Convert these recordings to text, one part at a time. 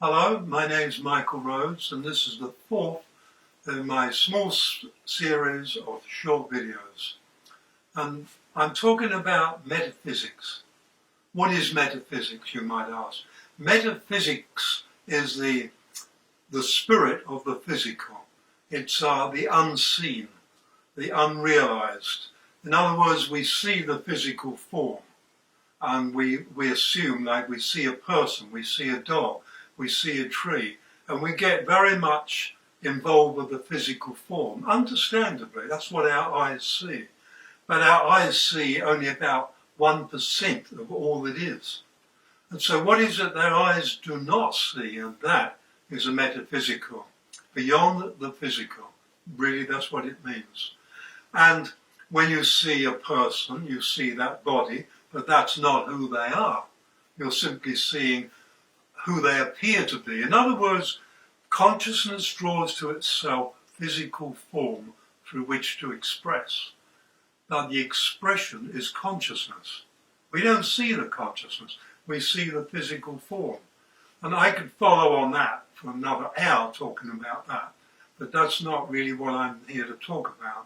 Hello, my name's Michael Rhodes, and this is the fourth in my small series of short videos. And I'm talking about metaphysics. What is metaphysics, you might ask? Metaphysics is the spirit of the physical. It's the unseen, the unrealized. In other words, we see the physical form, and we assume, like we see a person, we see a dog, we see a tree, and we get very much involved with the physical form. Understandably, that's what our eyes see. But our eyes see only about 1% of all it is. And so what is it their eyes do not see? And that is a metaphysical, beyond the physical. Really, that's what it means. And when you see a person, you see that body, but that's not who they are. You're simply seeing who they appear to be. In other words, consciousness draws to itself physical form through which to express. Now, the expression is consciousness. We don't see the consciousness, we see the physical form. And I could follow on that for another hour talking about that, but that's not really what I'm here to talk about.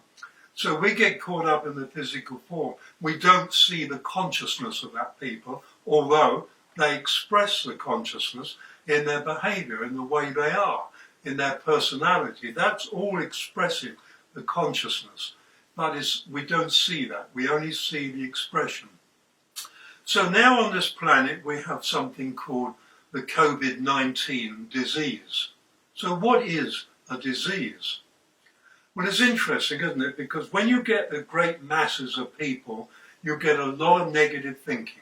So we get caught up in the physical form. We don't see the consciousness of that people, although they express the consciousness in their behaviour, in the way they are, in their personality. That's all expressing the consciousness. But we don't see that. We only see the expression. So now on this planet we have something called the COVID-19 disease. So what is a disease? Well, it's interesting, isn't it? Because when you get the great masses of people, you get a lot of negative thinking.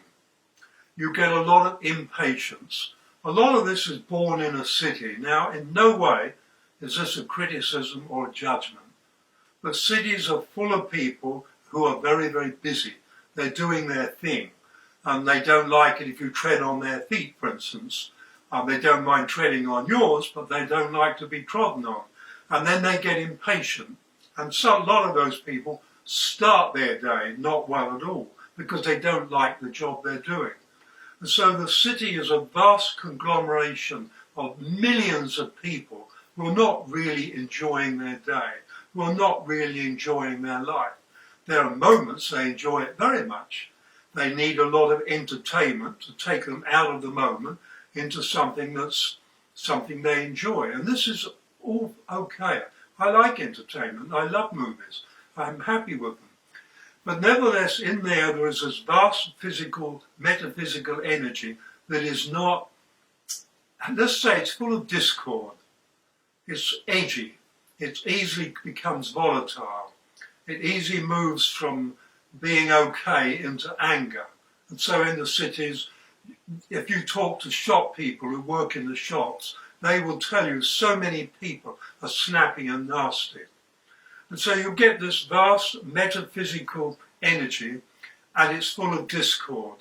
You get a lot of impatience. A lot of this is born in a city. Now, in no way is this a criticism or a judgment. But cities are full of people who are very, very busy. They're doing their thing. And they don't like it if you tread on their feet, for instance. They don't mind treading on yours, but they don't like to be trodden on. And then they get impatient. And so a lot of those people start their day not well at all, because they don't like the job they're doing. And so the city is a vast conglomeration of millions of people who are not really enjoying their day, who are not really enjoying their life. There are moments they enjoy it very much. They need a lot of entertainment to take them out of the moment into something that's something they enjoy. And this is all okay. I like entertainment. I love movies. I'm happy with them. But nevertheless, in there is this vast physical, metaphysical energy that is not, let's say it's full of discord. It's edgy. It easily becomes volatile. It easily moves from being okay into anger. And so in the cities, if you talk to shop people who work in the shops, they will tell you so many people are snappy and nasty. And so you get this vast metaphysical energy, and it's full of discord.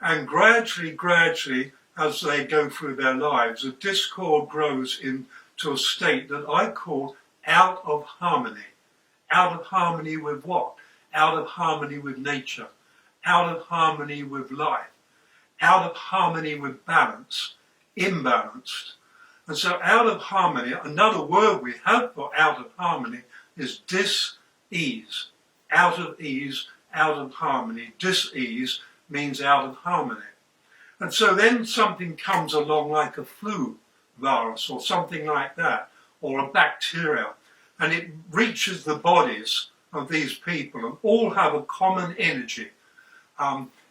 And gradually, as they go through their lives, the discord grows into a state that I call out of harmony. Out of harmony with what? Out of harmony with nature. Out of harmony with life. Out of harmony with balance. Imbalanced. And so out of harmony, another word we have for out of harmony is dis-ease. Out of ease, out of harmony. Dis-ease means out of harmony. And so then something comes along like a flu virus or something like that, or a bacteria, and it reaches the bodies of these people and all have a common energy.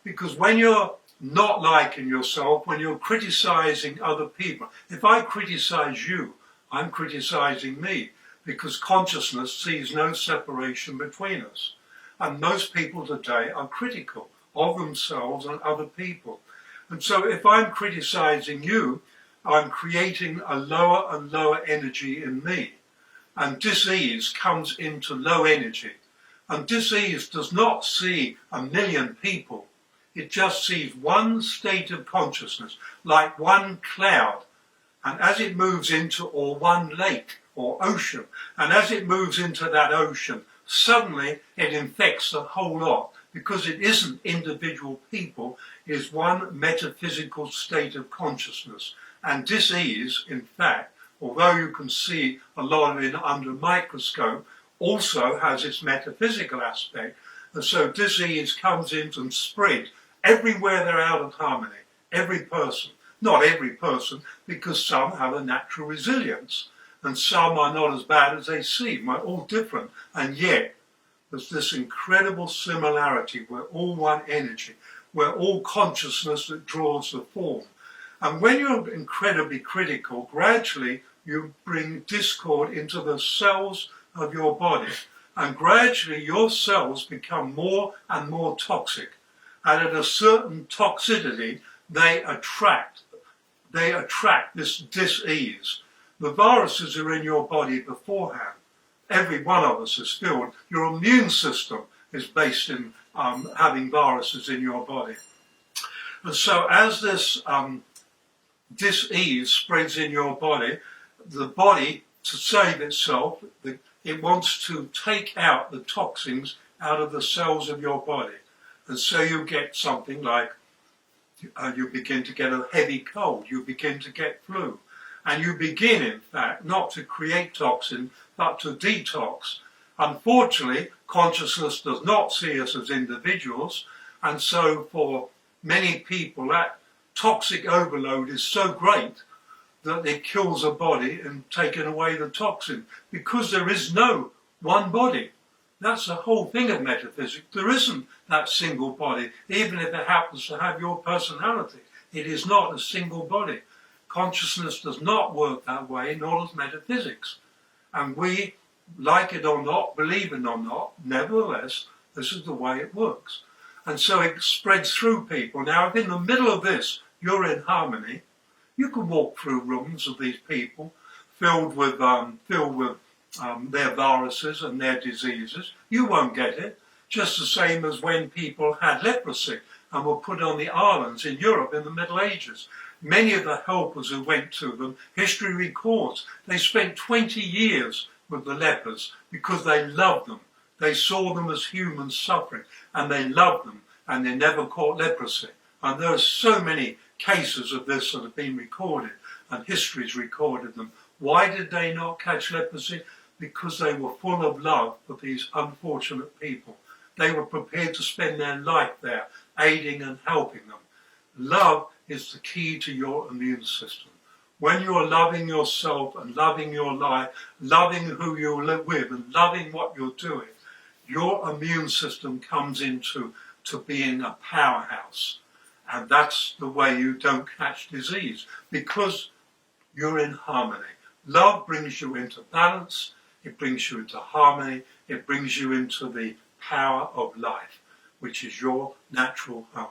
Because when you're not liking yourself, when you're criticizing other people, if I criticize you, I'm criticizing me, because consciousness sees no separation between us. And most people today are critical of themselves and other people. And so if I'm criticizing you, I'm creating a lower and lower energy in me. And dis-ease comes into low energy. And dis-ease does not see a million people. It just sees one state of consciousness, like one cloud. And as it moves into, or one lake or ocean, and as it moves into that ocean, suddenly it infects the whole lot, because it isn't individual people, it is one metaphysical state of consciousness. And dis-ease, in fact, although you can see a lot of it under a microscope, also has its metaphysical aspect. And so dis-ease comes in and spreads everywhere they're out of harmony. Every person. Not every person, because some have a natural resilience and some are not as bad as they seem. We're all different, and yet there's this incredible similarity. We're all one energy. We're all consciousness that draws the form. And when you're incredibly critical, gradually you bring discord into the cells of your body, and gradually your cells become more and more toxic. And at a certain toxicity, they attract this dis-ease. The viruses are in your body beforehand. Every one of us is filled. Your immune system is based in having viruses in your body. And so as this dis-ease spreads in your body, the body, to save itself, it wants to take out the toxins out of the cells of your body. And so you get something like, you begin to get a heavy cold, you begin to get flu. And you begin, in fact, not to create toxin, but to detox. Unfortunately, consciousness does not see us as individuals, and so for many people that toxic overload is so great that it kills a body and taking away the toxin, because there is no one body. That's the whole thing of metaphysics. There isn't that single body, even if it happens to have your personality. It is not a single body. Consciousness does not work that way, nor does metaphysics. And we, like it or not, believe it or not, nevertheless, this is the way it works. And so it spreads through people. Now, if in the middle of this you're in harmony, you can walk through rooms of these people filled with their viruses and their diseases. You won't get it. Just the same as when people had leprosy and were put on the islands in Europe in the Middle Ages. Many of the helpers who went to them, history records, they spent 20 years with the lepers because they loved them. They saw them as humans suffering, and they loved them, and they never caught leprosy. And there are so many cases of this that have been recorded, and history's recorded them. Why did they not catch leprosy? Because they were full of love for these unfortunate people. They were prepared to spend their life there, aiding and helping them. Love is the key to your immune system. When you're loving yourself and loving your life, loving who you live with and loving what you're doing, your immune system comes into being a powerhouse. And that's the way you don't catch disease, because you're in harmony. Love brings you into balance, it brings you into harmony, it brings you into the power of life, which is your natural home.